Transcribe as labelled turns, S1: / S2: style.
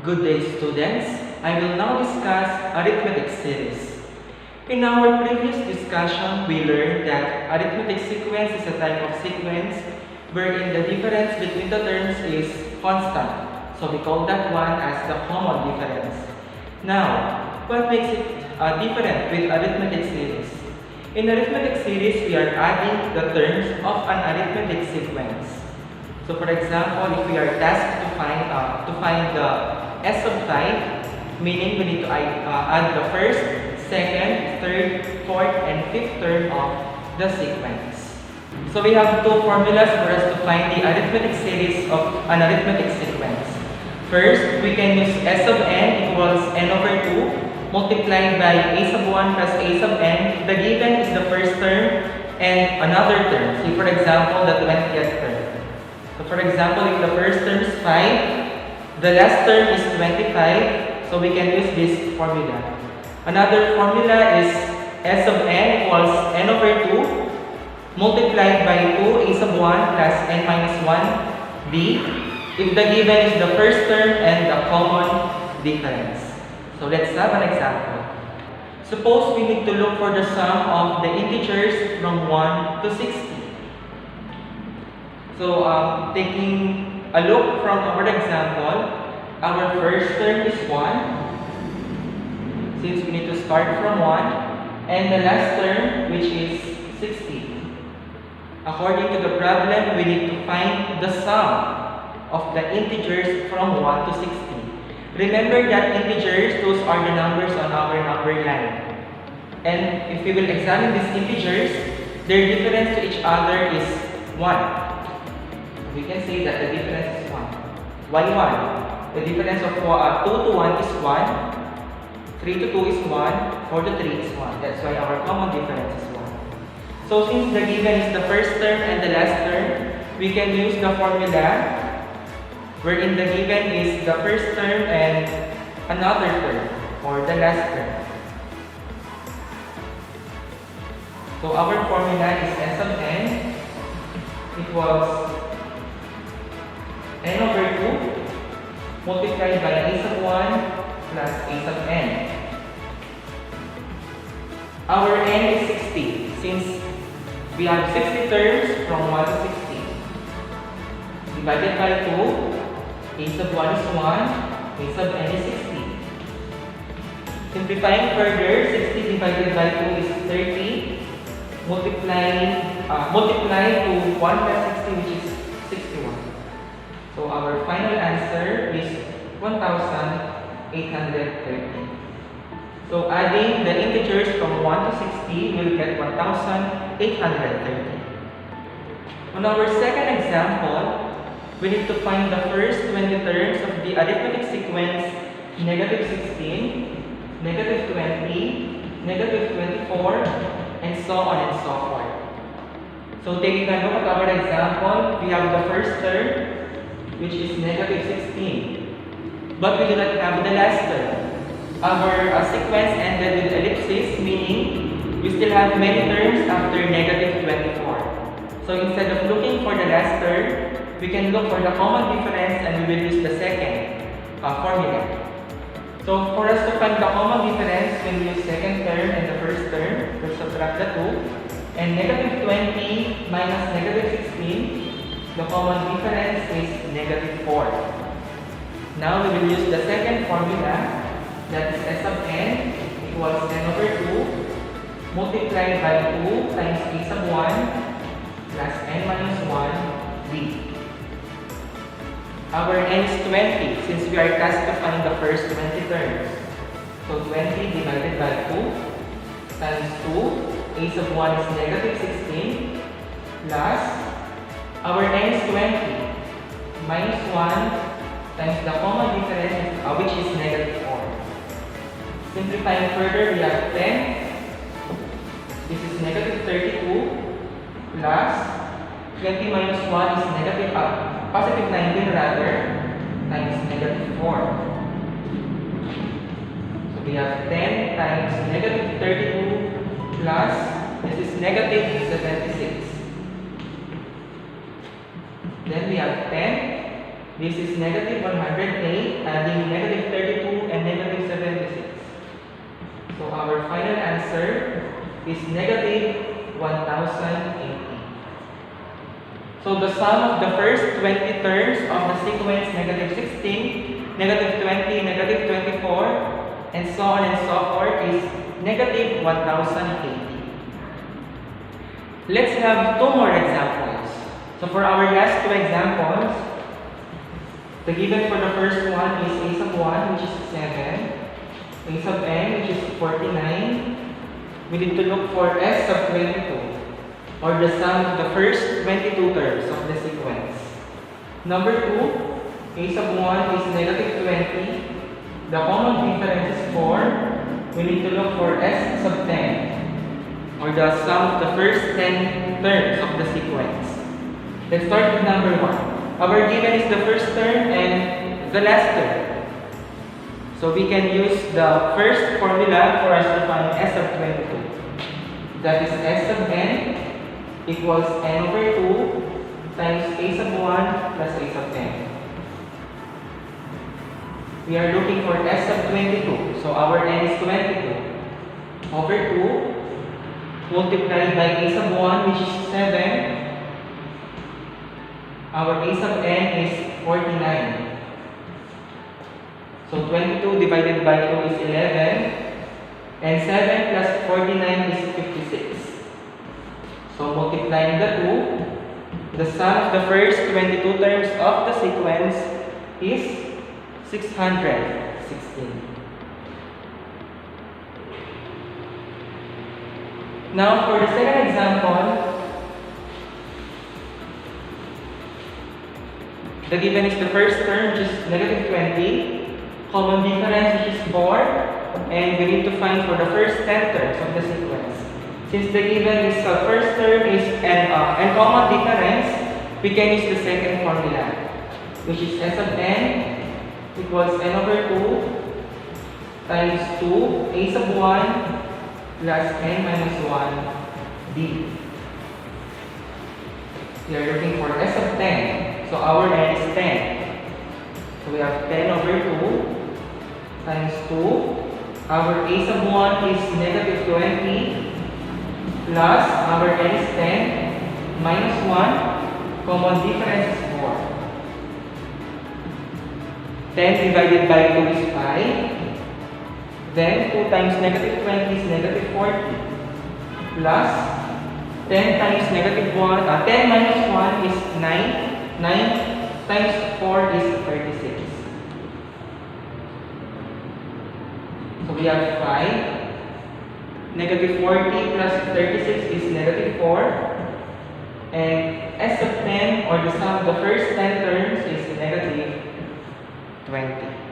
S1: Good day, students. I will now discuss arithmetic series. In our previous discussion, we learned that arithmetic sequence is a type of sequence wherein the difference between the terms is constant. So we call that one as the common difference. Now, what makes it different with arithmetic series? In arithmetic series, we are adding the terms of an arithmetic sequence. So for example, if we are tasked to find the S of 5, meaning we need to add the first, second, third, fourth, and fifth term of the sequence. So we have two formulas for us to find the arithmetic series of an arithmetic sequence. First, we can use S of n equals n over 2 multiplied by a sub 1 plus a sub n. The given is the first term and another term. Say for example, the 20th term. So for example, if the first term is 5, the last term is 25, so we can use this formula. Another formula is S of n equals n over 2 multiplied by 2 a sub 1 plus n minus 1 b if the given is the first term and the common difference. So let's have an example. Suppose we need to look for the sum of the integers from 1 to 60. So, taking a look from our example, our first term is 1, since we need to start from 1, and the last term, which is 60. According to the problem, we need to find the sum of the integers from 1 to 60. Remember that integers, those are the numbers on our number line. And if we will examine these integers, their difference to each other is 1. We can say that the difference is 1. Why 1? The difference of 2 to 1 is 1, 3 to 2 is 1, 4 to 3 is 1. That's why our common difference is 1. So since the given is the first term and the last term, we can use the formula wherein the given is the first term and another term or the last term. So our formula is S of n equals n over 2 multiplied by a sub 1 plus a sub n. Our n is 60 since we have 60 terms from 1 to 60. Divided by 2, a sub 1 is 1, a sub n is 60. Simplifying further, 60 divided by 2 is 30. Multiply to 1 plus 60, which is 61. So our final answer is 1,830. So adding the integers from 1 to 60 will get 1,830. On our second example, we need to find the first 20 terms of the arithmetic sequence negative 16, negative 20, negative 24, and so on and so forth. So taking a look at our example, we have the first term, which is negative 16. But we do not have the last term. Our sequence ended with ellipsis, meaning we still have many terms after negative 24. So instead of looking for the last term, we can look for the common difference and we will use the second formula. So for us to find the common difference, when we use second term and the first term, we'll subtract the 2. And negative 20 minus negative 16, the common difference is negative 4. Now we will use the second formula, that is S of n equals n over 2 multiplied by 2 times a sub 1 plus n minus 1 b. Our n is 20 since we are tasked to find the first 20 terms. So 20 divided by 2 times 2, a sub 1 is negative 16 plus our n is 20 minus 1 times the common difference, which is negative 4. Simplifying further, we have 10. This is negative 32 plus 20 minus 1 is positive 19 rather, times negative 4. So we have 10 times negative 32 plus, this is negative 76. Then we have 10 This is negative 108, adding negative 32 and negative 76. So our final answer is negative 1080. So the sum of the first 20 terms of the sequence negative 16, negative 20, negative 24, and so on and so forth is negative 1080. Let's have two more examples. So for our last two examples, the given for the first one is a sub 1, which is 7, a sub n, which is 49. We need to look for s sub 22, or the sum of the first 22 terms of the sequence. Number 2, a sub 1 is negative 20. The common difference is 4. We need to look for s sub 10, or the sum of the first 10 terms of the sequence. Let's start with number 1. Our given is the first term and the last term. So we can use the first formula for us to find s of 22. That is s sub n equals n over 2 times a sub 1 plus a sub n. We are looking for s of 22. So our n is 22 over 2 multiplied by a sub 1, which is 7. Our a sub n is 49. So 22 divided by 2 is 11. And 7 plus 49 is 56. So multiplying the 2, the sum of the first 22 terms of the sequence is 616. Now for the second example, the given is the first term, which is negative 20, common difference, which is 4, and we need to find for the first 10 terms of the sequence. Since the given is the first term is and common difference, we can use the second formula, which is s of n equals n over 2 times 2 a sub 1 plus n minus 1 d. We are looking for s of 10. So our n is 10. So we have 10 over 2 times 2. Our a sub 1 is negative 20 plus our n is 10 minus 1. Common difference is 4. 10 divided by 2 is 5. Then 2 times negative 20 is negative 40 plus 10 times negative 1, 10 minus 1 is 9. 9 times 4 is 36. So we have 5. Negative 40 plus 36 is negative 4. And s of 10, or the sum of the first 10 terms, is negative 20.